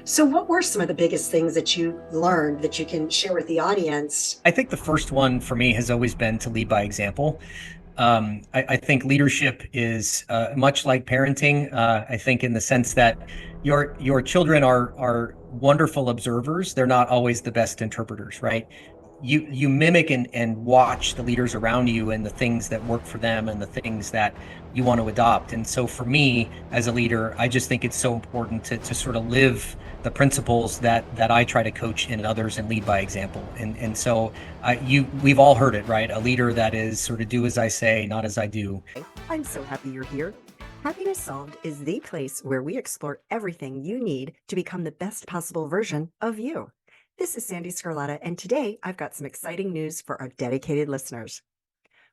So, what were some of the biggest things that you learned that you can share with the audience? I think the first one for me has always been to lead by example. I think leadership is much like parenting. I think in the sense that your children are wonderful observers. They're not always the best interpreters, right? You mimic and watch the leaders around you and the things that work for them and the things that you want to adopt. And so for me as a leader, I just think it's so important to sort of live the principles that I try to coach in others and lead by example. And so we've all heard it, right? A leader that is sort of do as I say, not as I do. I'm so happy you're here. Happiness Solved is the place where we explore everything you need to become the best possible version of you. This is Sandee Sgarlata, and today I've got some exciting news for our dedicated listeners.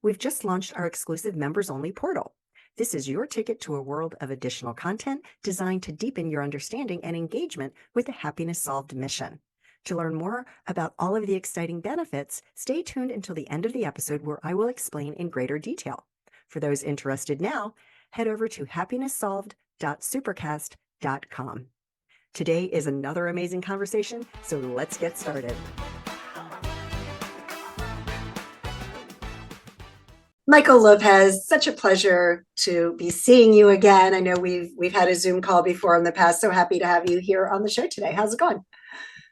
We've just launched our exclusive members only portal. This is your ticket to a world of additional content designed to deepen your understanding and engagement with the Happiness Solved mission. To learn more about all of the exciting benefits, stay tuned until the end of the episode where I will explain in greater detail. For those interested now, head over to happinesssolved.supercast.com. Today is another amazing conversation, so let's get started. Michael Lopez, such a pleasure to be seeing you again. I know we've had a Zoom call before in the past. So happy to have you here on the show today. How's it going?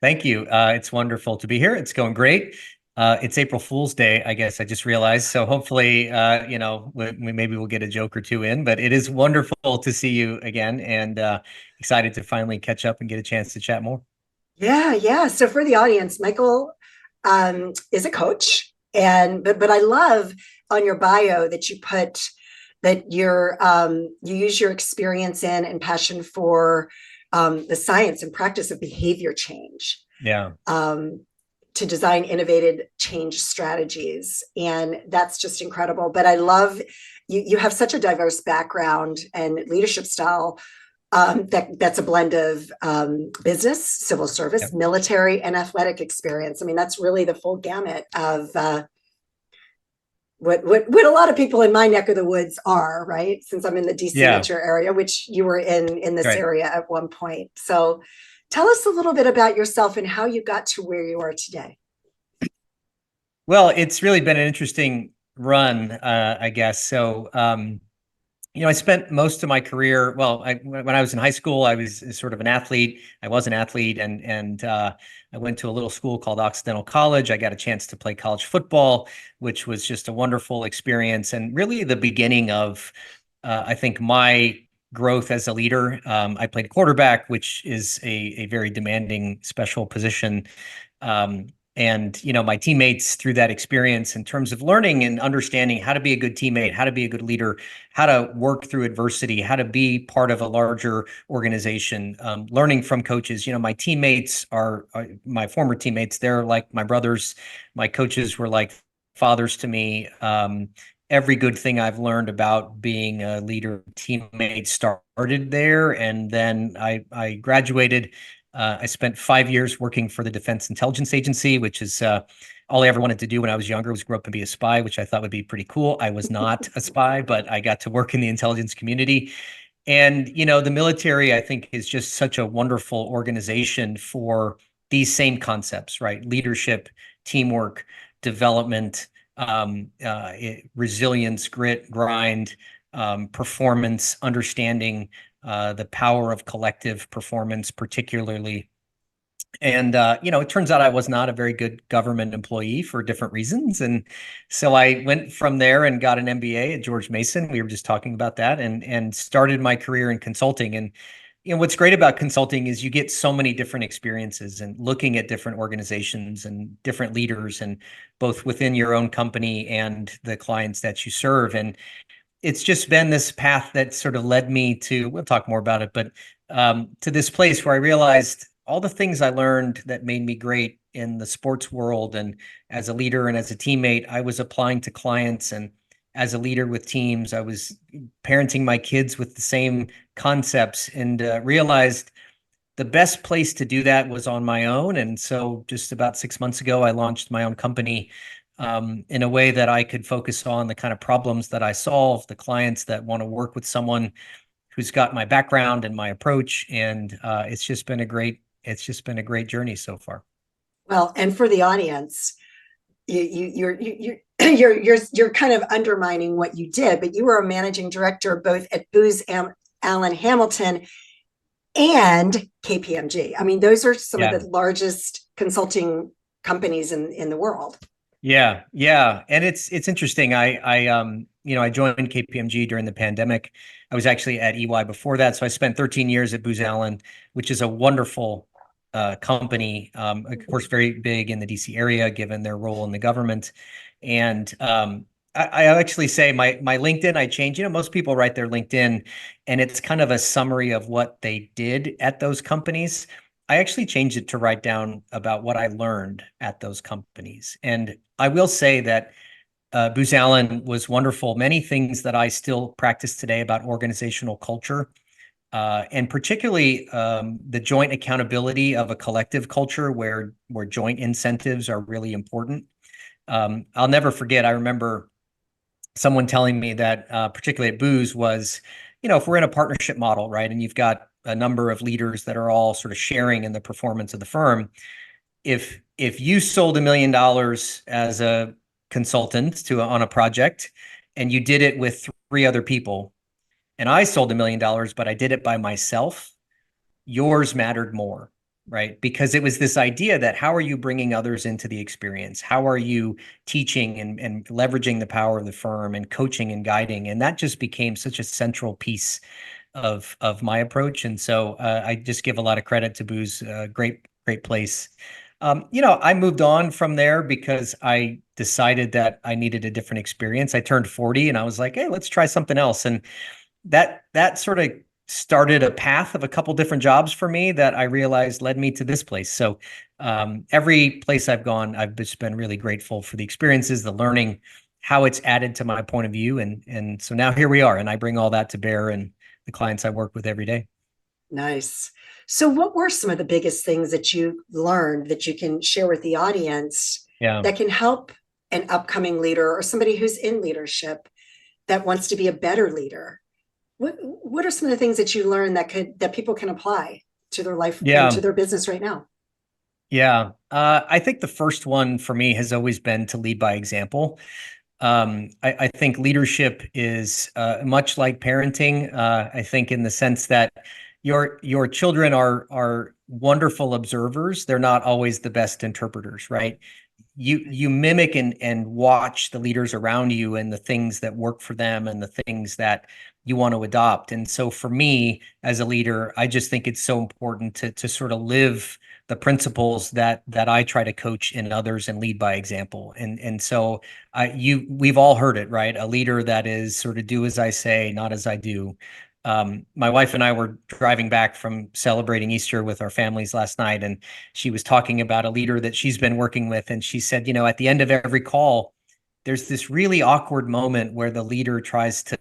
Thank you. It's wonderful to be here. It's going great. It's April Fool's Day, I guess I just realized. So hopefully, maybe we'll get a joke or two in, but it is wonderful to see you again and excited to finally catch up and get a chance to chat more. Yeah. So for the audience, Michael is a coach, and but I love on your bio that you put that you use your experience in and passion for the science and practice of behavior change. Yeah. To design innovative change strategies. And that's just incredible. But I love you have such a diverse background and leadership style that's a blend of business, civil service, Yep. military, and athletic experience. I mean, that's really the full gamut of what a lot of people in my neck of the woods are, right? Since I'm in the DC Yeah. metro area, which you were in this Right. area at one point. So tell us a little bit about yourself and how you got to where you are today. Well, it's really been an interesting run, I guess. So, I spent most of my career. When I was in high school, I was sort of an athlete. I was an athlete, and I went to a little school called Occidental College. I got a chance to play college football, which was just a wonderful experience, and really the beginning of, I think, my growth as a leader. I played quarterback, which is a very demanding, special position. Um, and my teammates through that experience in terms of learning and understanding how to be a good teammate, how to be a good leader, how to work through adversity, how to be part of a larger organization, learning from coaches. My teammates are my former teammates. They're like my brothers. My coaches were like fathers to me. Every good thing I've learned about being a leader teammate started there. And then I graduated. I spent 5 years working for the Defense Intelligence Agency, which is all I ever wanted to do when I was younger was grow up and be a spy, which I thought would be pretty cool. I was not a spy, but I got to work in the intelligence community. And, the military, I think, is just such a wonderful organization for these same concepts, right? Leadership, teamwork, development, resilience, grit, grind, performance, understanding the power of collective performance, particularly. And, it turns out I was not a very good government employee for different reasons. And so I went from there and got an MBA at George Mason. We were just talking about that and started my career in consulting. And, what's great about consulting is you get so many different experiences and looking at different organizations and different leaders and both within your own company and the clients that you serve. And it's just been this path that sort of led me to, we'll talk more about it, but to this place where I realized all the things I learned that made me great in the sports world and as a leader and as a teammate, I was applying to clients. And as a leader with teams, I was parenting my kids with the same concepts and realized the best place to do that was on my own. And so just about 6 months ago, I launched my own company in a way that I could focus on the kind of problems that I solve, the clients that want to work with someone who's got my background and my approach. And it's just been a great it's just been a great journey so far. Well, and for the audience, you're kind of undermining what you did, but you were a managing director both at Booz Allen Hamilton and KPMG. I mean, those are some of Yeah. the largest consulting companies in the world. Yeah, yeah, and it's interesting. I joined KPMG during the pandemic. I was actually at EY before that, so I spent 13 years at Booz Allen, which is a wonderful company. Of course, very big in the DC area, given their role in the government. And I actually say my LinkedIn, I changed. Most people write their LinkedIn, and it's kind of a summary of what they did at those companies. I actually changed it to write down about what I learned at those companies. And I will say that Booz Allen was wonderful. Many things that I still practice today about organizational culture, and particularly the joint accountability of a collective culture where joint incentives are really important. I'll never forget. I remember someone telling me that, particularly at Booz, was, if we're in a partnership model, right, and you've got a number of leaders that are all sort of sharing in the performance of the firm, if you sold $1 million as a consultant on a project, and you did it with three other people, and I sold $1 million, but I did it by myself, yours mattered more, right? Because it was this idea that how are you bringing others into the experience? How are you teaching and leveraging the power of the firm and coaching and guiding? And that just became such a central piece of my approach. And so I just give a lot of credit to Booz. Great place. I moved on from there because I decided that I needed a different experience. I turned 40 and I was like, hey, let's try something else. And that sort of started a path of a couple different jobs for me that I realized led me to this place. So every place I've gone, I've just been really grateful for the experiences, the learning, how it's added to my point of view. And so now here we are, and I bring all that to bear in the clients I work with every day. Nice. So, what were some of the biggest things that you learned that you can share with the audience Yeah. that can help an upcoming leader or somebody who's in leadership that wants to be a better leader? What are some of the things that you learned that people can apply to their life and Yeah. to their business right now? Yeah. I think the first one for me has always been to lead by example. I think leadership is much like parenting. I think in the sense that your children are wonderful observers. They're not always the best interpreters, right? You mimic and watch the leaders around you and the things that work for them and the things that you want to adopt. And so for me as a leader, I just think it's so important to sort of live the principles that I try to coach in others and lead by example. And so we've all heard it, right? A leader that is sort of do as I say, not as I do. My wife and I were driving back from celebrating Easter with our families last night, and she was talking about a leader that she's been working with. And she said, at the end of every call, there's this really awkward moment where the leader tries to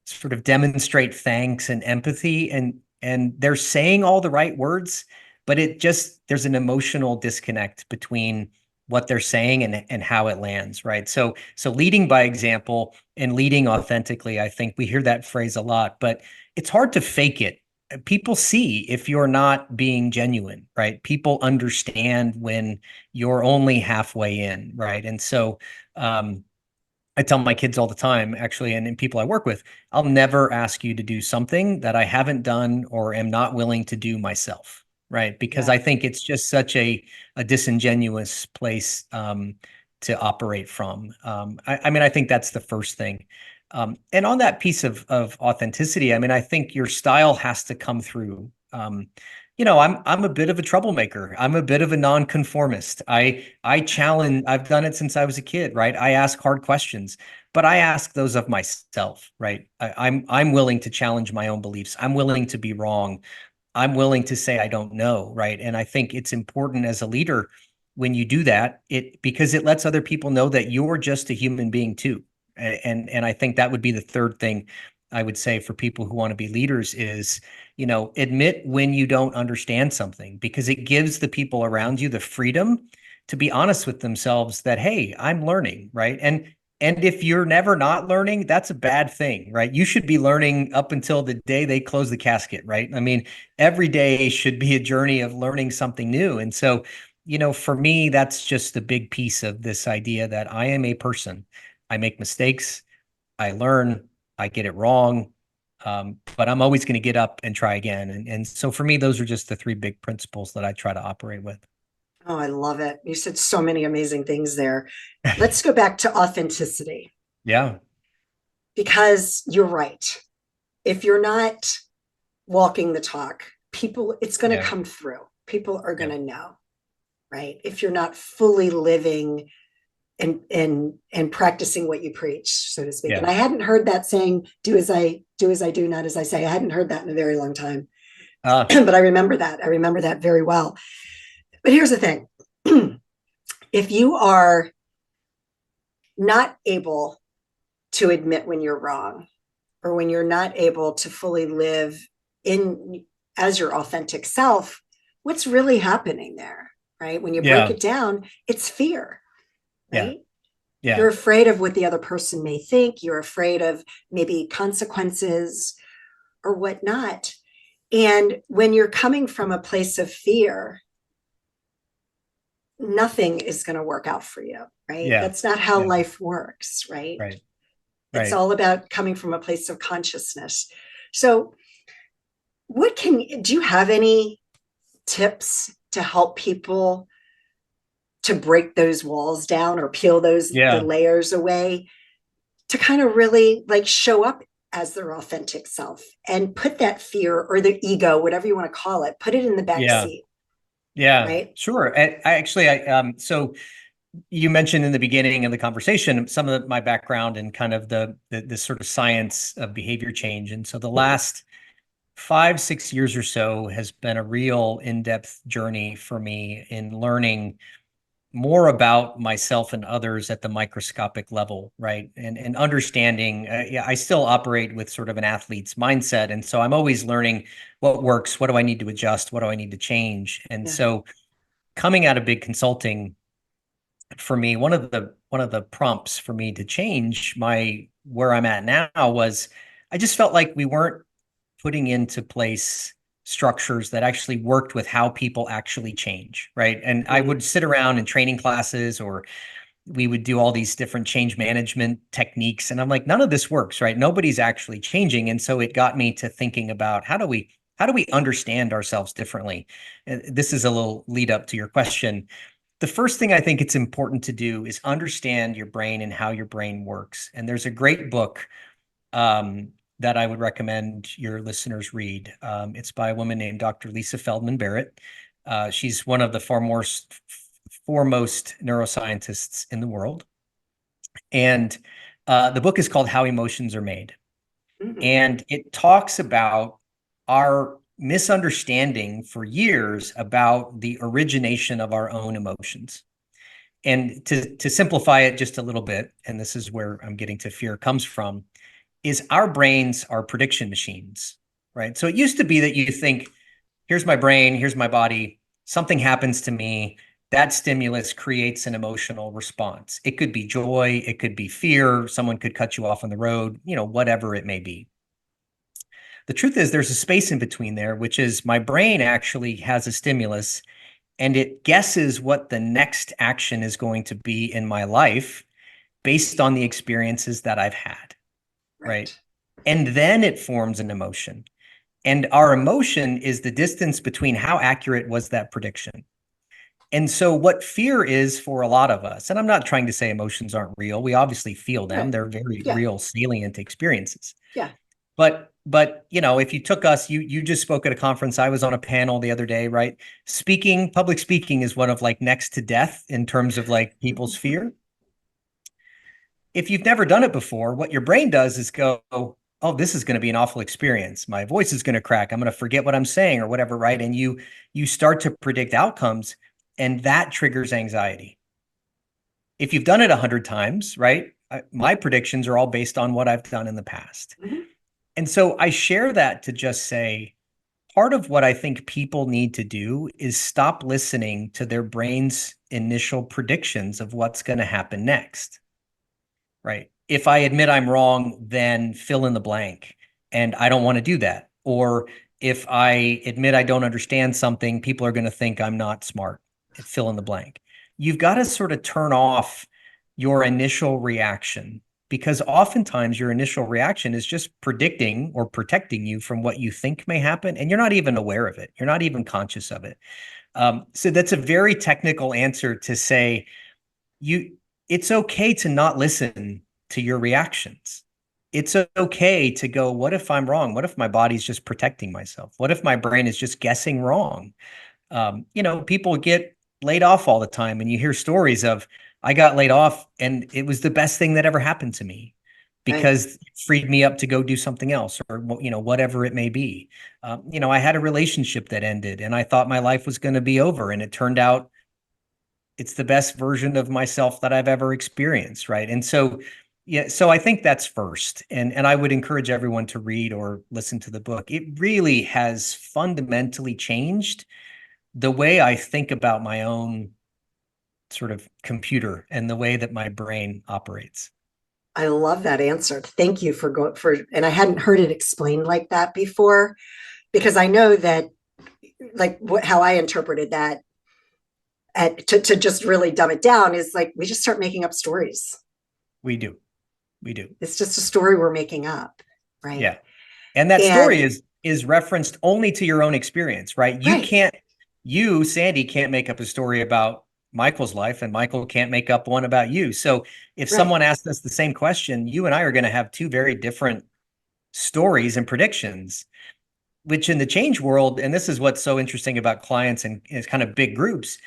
sort of demonstrate thanks and empathy, and they're saying all the right words, but there's an emotional disconnect between what they're saying and how it lands, right? So leading by example and leading authentically, I think we hear that phrase a lot, but it's hard to fake it. People see if you're not being genuine, right? People understand when you're only halfway in, right? And so I tell my kids all the time, actually, and people I work with, I'll never ask you to do something that I haven't done or am not willing to do myself, right? Because Yeah. I think it's just such a disingenuous place to operate from. I mean, I think that's the first thing. And on that piece of authenticity, I mean, I think your style has to come through. I'm a bit of a troublemaker. I'm a bit of a nonconformist. I challenge. I've done it since I was a kid, right? I ask hard questions, but I ask those of myself, right? I'm willing to challenge my own beliefs. I'm willing to be wrong. I'm willing to say I don't know, right? And I think it's important as a leader when you do that, because it lets other people know that you're just a human being too. And I think that would be the third thing I would say for people who want to be leaders is, admit when you don't understand something, because it gives the people around you the freedom to be honest with themselves that, hey, I'm learning, right? And if you're never not learning, that's a bad thing, right? You should be learning up until the day they close the casket, right? I mean, every day should be a journey of learning something new. And so, for me, that's just a big piece of this idea that I am a person. I make mistakes, I learn, I get it wrong, but I'm always going to get up and try again. And so for me, those are just the three big principles that I try to operate with. Oh, I love it. You said so many amazing things there. Let's go back to authenticity Yeah, because you're right. If you're not walking the talk, people, it's going to yeah, come through. People are going yeah, to know, right? If you're not fully living and practicing what you preach, so to speak. And yeah. I hadn't heard that saying, do as I do, not as I say. I hadn't heard that in a very long time. Uh, But I remember that. I remember that very well. But here's the thing. If you are not able to admit when you're wrong, or when you're not able to fully live in as your authentic self, what's really happening there, right? When you break yeah, it down, it's fear, yeah, right? yeah, You're afraid of what the other person may think. You're afraid of maybe consequences or whatnot. And when you're coming from a place of fear, nothing is going to work out for you, right? yeah, That's not how yeah. life works, right? Right, It's right. all about coming from a place of consciousness. So, do you have any tips to help people to break those walls down or peel the Yeah, layers away to kind of really like show up as their authentic self and put that fear or the ego, whatever you want to call it, put it in the back yeah, seat, yeah. right? Sure. So you mentioned in the beginning of the conversation some of my background and kind of the sort of science of behavior change. And so the last 5, 6 years or so has been a real in-depth journey for me in learning more about myself and others at the microscopic level, right? And understanding, yeah, I still operate with sort of an athlete's mindset, and so I'm always learning what works, what do I need to adjust, what do I need to change. And Yeah. so coming out of big consulting, for me, one of the prompts for me to change my where I'm at now was I just felt like we weren't putting into place structures that actually worked with how people actually change, right? And I Mm-hmm. would sit around in training classes, or we would do all these different change management techniques, and I'm like, none of this works, right? Nobody's actually changing. And so it got me to thinking about how do we understand ourselves differently. This is a little lead up to your question. The first thing I think it's important to do is understand your brain and how your brain works. And there's a great book that I would recommend your listeners read. It's by a woman named Dr. Lisa Feldman Barrett. She's one of the foremost neuroscientists in the world. And the book is called How Emotions Are Made. Mm-hmm. And it talks about our misunderstanding for years about the origination of our own emotions. And to simplify it just a little bit, and this is where I'm getting to fear comes from, is our brains are prediction machines, right? So it used to be that you think, here's my brain, here's my body, something happens to me, that stimulus creates an emotional response. It could be joy, it could be fear, someone could cut you off on the road, whatever it may be. The truth is, there's a space in between there, which is my brain actually has a stimulus and it guesses what the next action is going to be in my life based on the experiences that I've had, right? Right. And then it forms an emotion. And our emotion is the distance between how accurate was that prediction. And so, what fear is for a lot of us, and I'm not trying to say emotions aren't real, we obviously feel them, Right. they're very Yeah. real, salient experiences. Yeah. But if you took us, you just spoke at a conference. I was on a panel the other day, right? Public speaking is one of like next to death in terms of like people's fear. If you've never done it before, what your brain does is go, oh, this is going to be an awful experience. My voice is going to crack. I'm going to forget what I'm saying or whatever, right? And you start to predict outcomes, and that triggers anxiety. If you've done it 100 times, right? My predictions are all based on what I've done in the past. Mm-hmm. And so I share that to just say, part of what I think people need to do is stop listening to their brain's initial predictions of what's going to happen next. right? If I admit I'm wrong, then fill in the blank. And I don't want to do that. Or if I admit I don't understand something, people are going to think I'm not smart. Fill in the blank. You've got to sort of turn off your initial reaction, because oftentimes your initial reaction is just predicting or protecting you from what you think may happen, and you're not even aware of it. You're not even conscious of it. So that's a very technical answer to say it's okay to not listen to your reactions. It's okay to go, what if I'm wrong? What if my body's just protecting myself? What if my brain is just guessing wrong? People get laid off all the time, and you hear stories of, I got laid off and it was the best thing that ever happened to me Right. because it freed me up to go do something else, or whatever it may be. I had a relationship that ended and I thought my life was going to be over, and it turned out it's the best version of myself that I've ever experienced, right? And so, yeah, so I think that's first. And I would encourage everyone to read or listen to the book. It really has fundamentally changed the way I think about my own sort of computer and the way that my brain operates. I love that answer. Thank you for going for, and I hadn't heard it explained like that before, because I know that, like, how I interpreted that, to just really dumb it down, is like we just start making up stories. We do. We do. It's just a story we're making up, right? Yeah. And that story And is referenced only to your own experience, right? right, You, Sandee, can't make up a story about Michael's life, and Michael can't make up one about you. So if right. someone asks us the same question, you and I are going to have two very different stories and predictions, which in the change world, and this is what's so interesting about clients and is kind of big groups,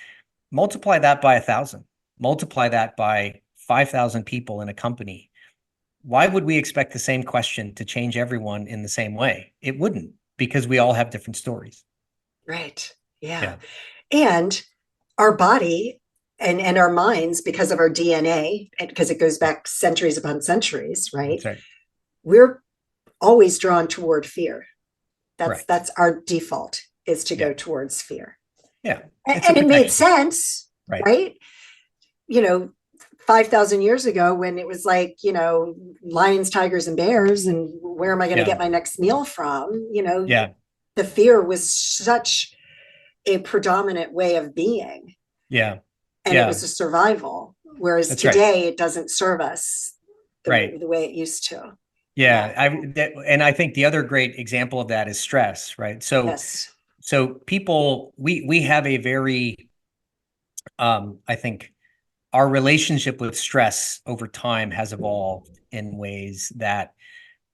multiply that by 1,000, multiply that by 5,000 people in a company. Why would we expect the same question to change everyone in the same way? It wouldn't, because we all have different stories. Right. Yeah. Yeah, And our body and our minds, because of our DNA, and because it goes back centuries upon centuries, right? that's right. We're always drawn toward fear. Correct. That's our default, is to Yeah. go towards fear. Yeah. It's a And it made protection. sense, Right. right? You know, 5,000 years ago, when it was like, lions, tigers, and bears, and where am I going to Yeah. get my next meal from? Yeah. The fear was such a predominant way of being, Yeah. and it Yeah. was a survival. Whereas That's right. today, it doesn't serve us Right. the way it used to. Yeah. Yeah. And I think the other great example of that is stress, right? Yes. So people, we have a very, I think our relationship with stress over time has evolved in ways that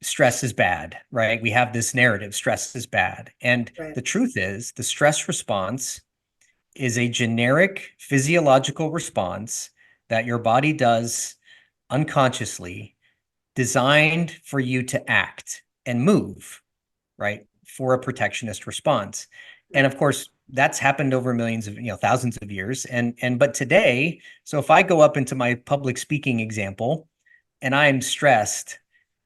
stress is bad, right? We have this narrative, stress is bad. And Right. the truth is, the stress response is a generic physiological response that your body does unconsciously, designed for you to act and move, right? For a protectionist response. And Right. of course, that's happened over millions of, thousands of years. But today, so if I go up into my public speaking example and I'm stressed,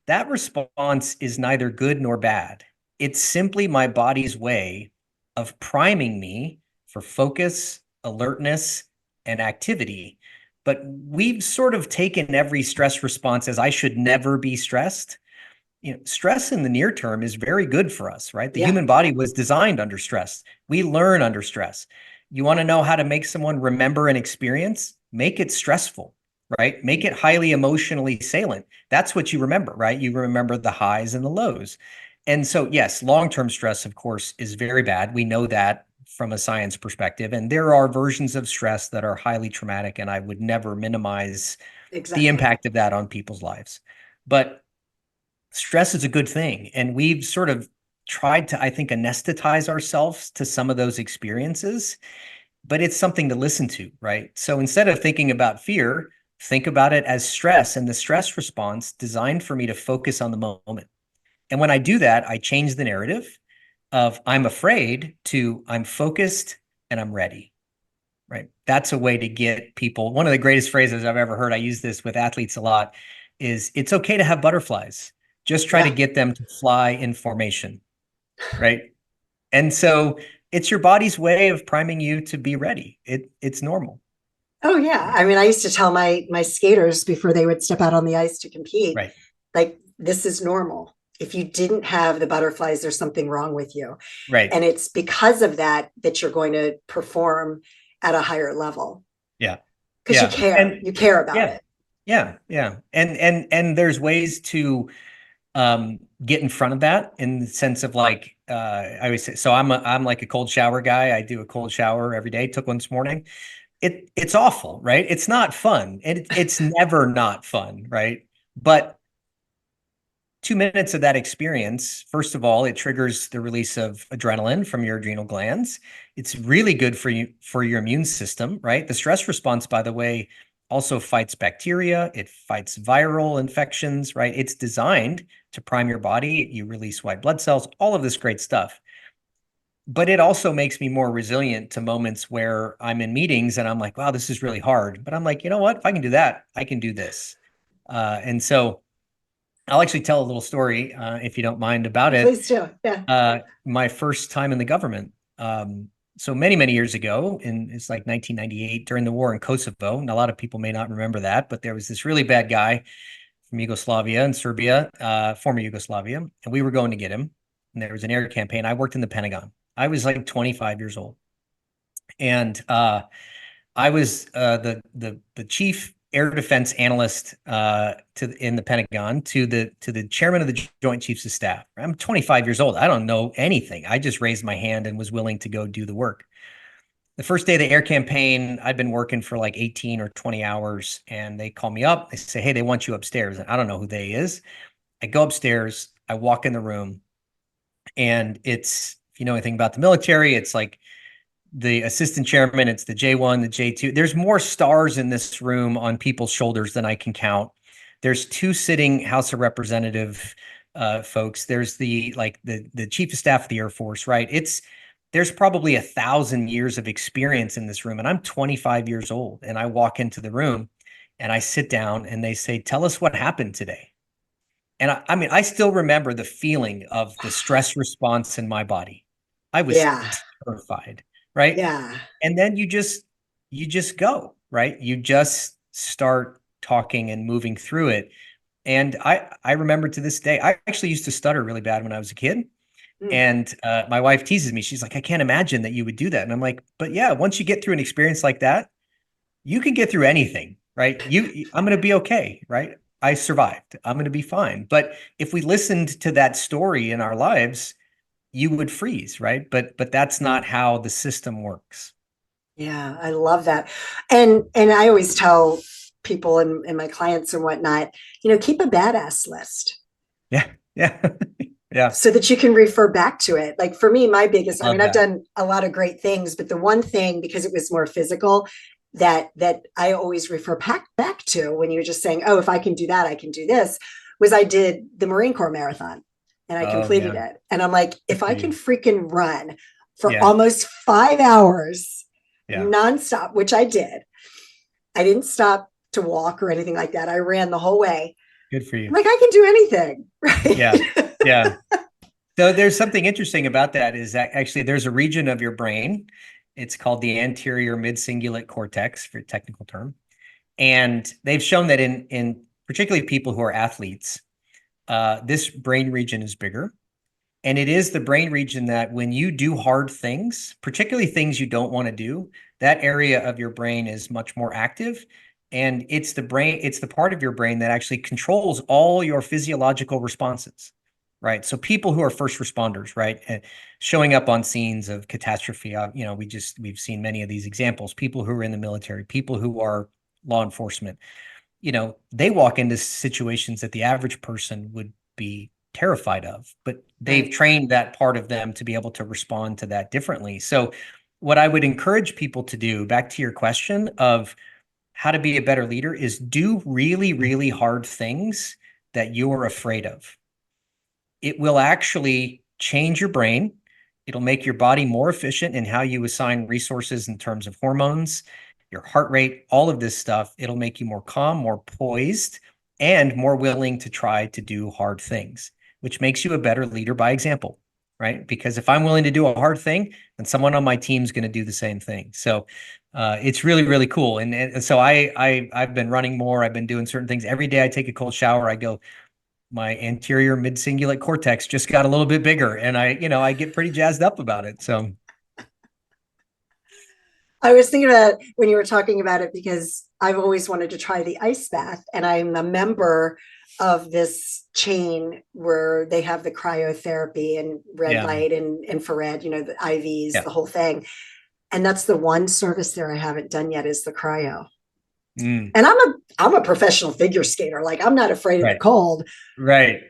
that response is neither good nor bad. It's simply my body's way of priming me for focus, alertness, and activity. But we've sort of taken every stress response as I should never be stressed. Stress in the near term is very good for us, right? The Yeah. human body was designed under stress. We learn under stress. You want to know how to make someone remember an experience? Make it stressful, right? Make it highly emotionally salient. That's what you remember, right? You remember the highs and the lows. And so, yes, long-term stress, of course, is very bad. We know that from a science perspective. And there are versions of stress that are highly traumatic, and I would never minimize the Exactly. impact of that on people's lives. But stress is a good thing. And we've sort of tried to, I think, anesthetize ourselves to some of those experiences, but it's something to listen to, right? So instead of thinking about fear, think about it as stress and the stress response designed for me to focus on the moment. And when I do that, I change the narrative of I'm afraid to I'm focused and I'm ready, right? That's a way to get people. One of the greatest phrases I've ever heard, I use this with athletes a lot, is it's okay to have butterflies. Just try to Yeah. get them to fly in formation, right? And so it's your body's way of priming you to be ready. It's normal. Oh yeah. I mean, I used to tell my skaters before they would step out on the ice to compete, Right. like this is normal. If you didn't have the butterflies, there's something wrong with you. Right. And it's because of that that you're going to perform at a higher level Yeah. because you Yeah. care. And You care about yeah. it. Yeah. Yeah. And there's ways to get in front of that in the sense of like I always say, so I'm like a cold shower guy. I do a cold shower every day. Took one this morning. It's awful, right? It's not fun. And it's never not fun, right? But 2 minutes of that experience, first of all, it triggers the release of adrenaline from your adrenal glands. It's really good for you for your immune system, right? The stress response, by the way, also fights bacteria, it fights viral infections, right? It's designed to prime your body. You release white blood cells, all of this great stuff. But it also makes me more resilient to moments where I'm in meetings and I'm like, wow, this is really hard. But I'm like, you know what? If I can do that, I can do this. And so I'll actually tell a little story, if you don't mind about it. Please do. Yeah. My first time in the government. So many, many years ago, and it's like 1998 during the war in Kosovo. And a lot of people may not remember that, but there was this really bad guy from Yugoslavia and Serbia, former Yugoslavia, and we were going to get him. And there was an air campaign. I worked in the Pentagon. I was like 25 years old, and I was the chief air defense analyst in the Pentagon to the chairman of the Joint Chiefs of Staff. I'm 25 years old. I don't know anything. I just raised my hand and was willing to go do the work. The first day of the air campaign, I'd been working for like 18 or 20 hours, and they call me up. They say, "Hey, they want you upstairs." And I don't know who they is. I go upstairs. I walk in the room, and it's, if you know anything about the military, it's like the assistant chairman, it's the J1, the J2. There's more stars in this room on people's shoulders than I can count. There's two sitting House of Representative folks. There's the chief of staff of the Air Force, right? There's probably 1,000 years of experience in this room, and I'm 25 years old. And I walk into the room and I sit down and they say, "Tell us what happened today." And I mean, I still remember the feeling of the stress response in my body. I was Yeah. terrified, right? Yeah. And then you just go, right? You just start talking and moving through it. And I remember to this day, I actually used to stutter really bad when I was a kid. Mm. And my wife teases me. She's like, "I can't imagine that you would do that." And I'm like, "But yeah, once you get through an experience like that, you can get through anything, right? I'm going to be okay, right? I survived. I'm going to be fine." But if we listened to that story in our lives, you would freeze, right? But that's not how the system works. Yeah, I love that. And I always tell people and my clients and whatnot, keep a badass list Yeah. Yeah. Yeah. so that you can refer back to it. Like for me, my biggest, I mean, Love I've that. done a lot of great things, but the one thing, because it was more physical, that I always refer back to when you're just saying, oh, if I can do that, I can do this, was I did the Marine Corps marathon and I Oh completed yeah. it. And I'm like, Good if for I can you. freaking run for Yeah. almost 5 hours Yeah. nonstop, which I did, I didn't stop to walk or anything like that. I ran the whole way. Good for I'm you. like, I can do anything, Yeah. right? Yeah. So there's something interesting about that is that actually there's a region of your brain. It's called the anterior mid-cingulate cortex for a technical term. And they've shown that in particularly people who are athletes, this brain region is bigger. And it is the brain region that when you do hard things, particularly things you don't want to do, that area of your brain is much more active. And it's the part of your brain that actually controls all your physiological responses, right? So people who are first responders, right, and showing up on scenes of catastrophe, we've seen many of these examples. People who are in the military, people who are law enforcement, they walk into situations that the average person would be terrified of, but they've Right. trained that part of them to be able to respond to that differently. So, what I would encourage people to do, back to your question of how to be a better leader, is do really, really hard things that you're afraid of. It will actually change your brain. It'll make your body more efficient in how you assign resources in terms of hormones, your heart rate, all of this stuff. It'll make you more calm, more poised, and more willing to try to do hard things, which makes you a better leader by example. right? Because if I'm willing to do a hard thing, then someone on my team is going to do the same thing. So it's really, really cool. And so I've been running more. I've been doing certain things. Every day I take a cold shower, I go, my anterior mid-cingulate cortex just got a little bit bigger, and I get pretty jazzed up about it. So I was thinking about it when you were talking about it because I've always wanted to try the ice bath, and I'm a member of this chain where they have the cryotherapy and red yeah, light and infrared, the IVs, yeah. the whole thing. And that's the one service there I haven't done yet is the cryo. Mm, And I'm a professional figure skater. Like I'm not afraid of the right, cold, right.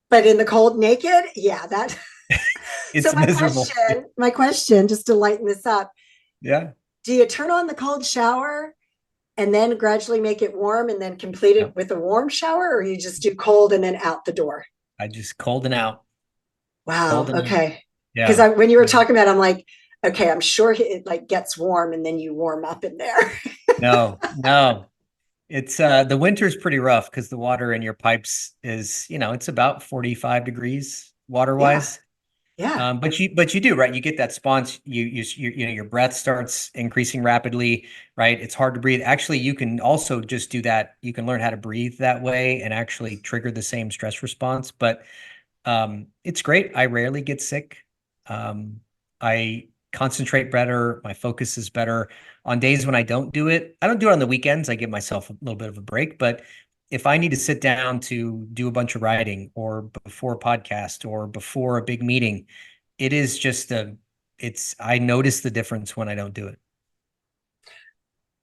but in the cold naked, yeah, that. So It's miserable. my question, just to lighten this up, Yeah. do you turn on the cold shower and then gradually make it warm and then complete No, it with a warm shower, or you just do cold and then out the door? I just cold and out, Wow. cold and out. Okay. Because Yeah. when you were Yeah. talking about it, I'm like, okay, I'm sure it like gets warm and then you warm up in there. No, no. It's the winter's pretty rough because the water in your pipes is, it's about 45 degrees water Yeah. wise. Yeah. But you do, right? You get that sponge, your breath starts increasing rapidly, right? It's hard to breathe. Actually, you can also just do that. You can learn how to breathe that way and actually trigger the same stress response. But it's great. I rarely get sick. I concentrate better. My focus is better. On days when I don't do it, I don't do it on the weekends. I give myself a little bit of a break. But if I need to sit down to do a bunch of writing or before a podcast or before a big meeting, it is just I notice the difference when I don't do it.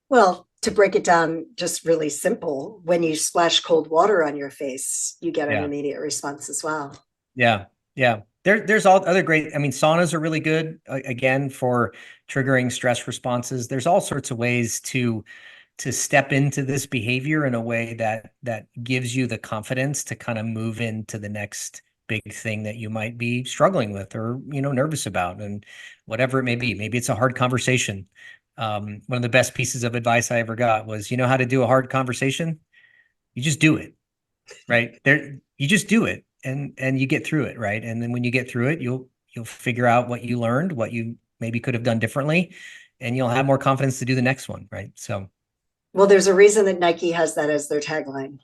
Well, to break it down just really simple, when you splash cold water on your face, you get an Yeah. immediate response as well. Yeah. Yeah. There's all other great, I mean, saunas are really good again for triggering stress responses. There's all sorts of ways to step into this behavior in a way that gives you the confidence to kind of move into the next big thing that you might be struggling with or nervous about, and whatever it may be. Maybe it's a hard conversation. One of the best pieces of advice I ever got was, how to do a hard conversation? You just do it, right? You just do it, and you get through it, right? And then when you get through it, you'll figure out what you learned, what you maybe could have done differently, and you'll have more confidence to do the next one, right? So Well, there's a reason that Nike has that as their tagline.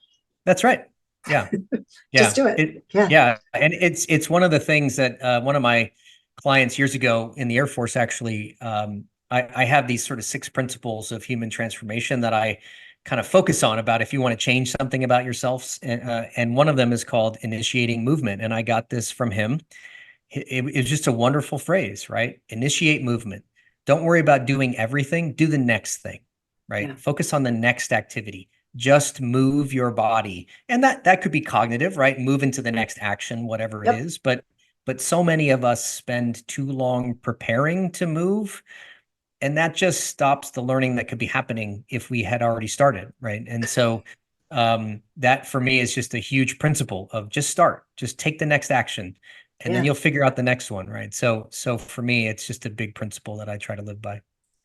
that's right. Yeah. Just Yeah. do it. Yeah. Yeah. And it's one of the things that one of my clients years ago in the Air Force, actually, I have these sort of 6 principles of human transformation that I kind of focus on about if you want to change something about yourself. And one of them is called initiating movement. And I got this from him. It's just a wonderful phrase, right? Initiate movement. Don't worry about doing everything. Do the next thing, right? Yeah. Focus on the next activity. Just move your body, and that could be cognitive, right? Move into the next action, whatever it Yep. is. But so many of us spend too long preparing to move, and that just stops the learning that could be happening if we had already started, right? And so that for me is just a huge principle of just start, just take the next action, and then Yeah. you'll figure out the next one, right? So for me, it's just a big principle that I try to live by.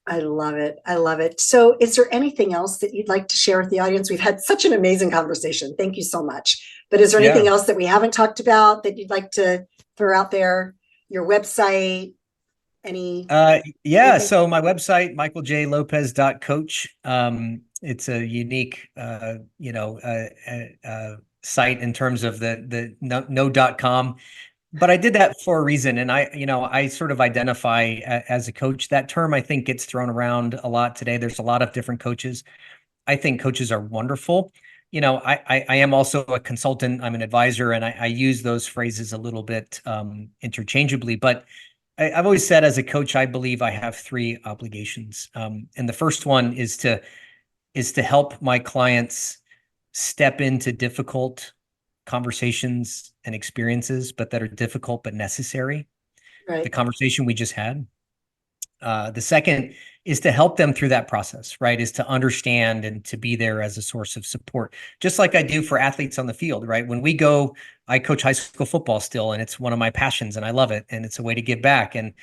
I love it. I love it. So, is there anything else that you'd like to share with the audience? We've had such an amazing conversation. Thank you so much. But is there anything Yeah. else that we haven't talked about that you'd like to throw out there? Your website, any Yeah. anything? So my website, michaeljlopez.coach. It's a unique, site in terms of the no.com, but I did that for a reason. And I sort of identify as a coach. That term, I think, gets thrown around a lot today. There's a lot of different coaches. I think coaches are wonderful. I am also a consultant. I'm an advisor, and I use those phrases a little bit interchangeably. But I've always said, as a coach, I believe I have 3 obligations. And the first one is to help my clients step into difficult conversations and experiences, but that are difficult but necessary. The Right. conversation we just had. The second is to help them through that process, right? Is to understand and to be there as a source of support, just like I do for athletes on the field, right? When we go, I coach high school football still, and it's one of my passions, and I love it, and it's a way to give back. And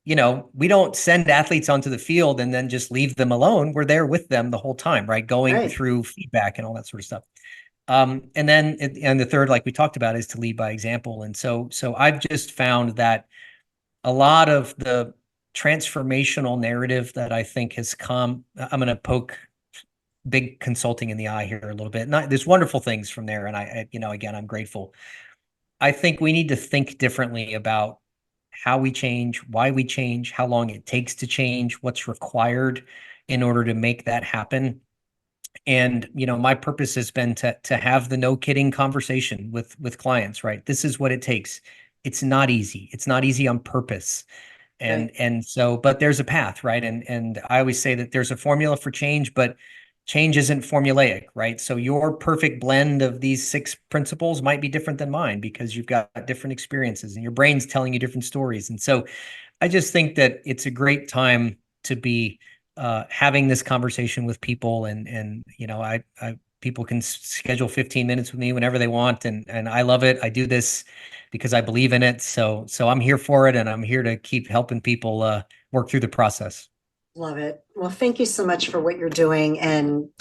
we don't send athletes onto the field and then just leave them alone. We're there with them the whole time, right? Going Right. through feedback and all that sort of stuff. And the third, like we talked about, is to lead by example. And so I've just found that a lot of the transformational narrative that I think has come, I'm going to poke big consulting in the eye here a little bit. There's wonderful things from there. And again, I'm grateful. I think we need to think differently about how we change, why we change, how long it takes to change, what's required in order to make that happen. And my purpose has been to have the no kidding conversation with clients, right? This is what it takes. It's not easy. It's not easy on purpose. Right. And so, but there's a path, right? And I always say that there's a formula for change, but change isn't formulaic, right? So your perfect blend of these 6 principles might be different than mine because you've got different experiences and your brain's telling you different stories. And so I just think that it's a great time to be having this conversation with people, and I people can schedule 15 minutes with me whenever they want, and I love it. I do this because I believe in it. So I'm here for it, and I'm here to keep helping people work through the process. Love it. Well, thank you so much for what you're doing and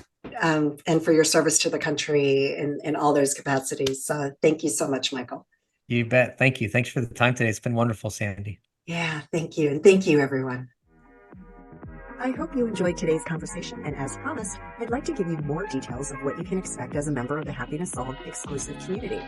for your service to the country in all those capacities. Thank you so much, Michael. You bet. Thank you. Thanks for the time today. It's been wonderful, Sandee. Yeah, thank you. And thank you, everyone. I hope you enjoyed today's conversation, and as promised, I'd like to give you more details of what you can expect as a member of the Happiness Solved exclusive community.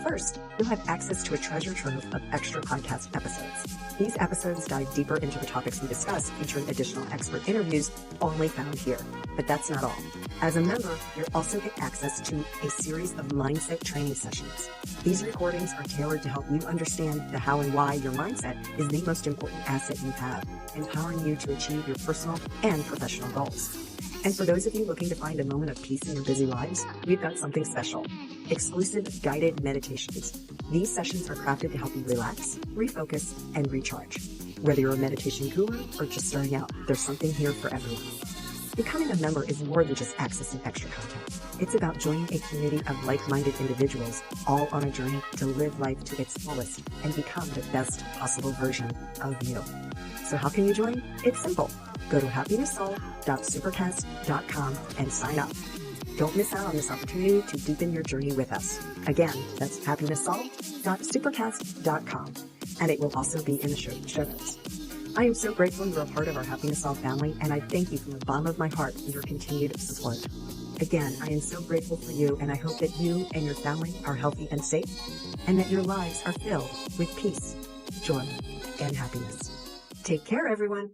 First, you'll have access to a treasure trove of extra podcast episodes. These episodes dive deeper into the topics we discuss, featuring additional expert interviews only found here. But that's not all. As a member, you'll also get access to a series of mindset training sessions. These recordings are tailored to help you understand the how and why your mindset is the most important asset you have, empowering you to achieve your personal and professional goals. And for those of you looking to find a moment of peace in your busy lives, we've got something special. Exclusive guided meditations. These sessions are crafted to help you relax, refocus, and recharge. Whether you're a meditation guru or just starting out, there's something here for everyone. Becoming a member is more than just accessing extra content. It's about joining a community of like-minded individuals, all on a journey to live life to its fullest and become the best possible version of you. So how can you join? It's simple. Go to happinesssolved.supercast.com and sign up. Don't miss out on this opportunity to deepen your journey with us. Again, that's happinesssolved.supercast.com, and it will also be in the show notes. I am so grateful you're a part of our Happiness Solved family, and I thank you from the bottom of my heart for your continued support. Again, I am so grateful for you, and I hope that you and your family are healthy and safe, and that your lives are filled with peace, joy, and happiness. Take care, everyone.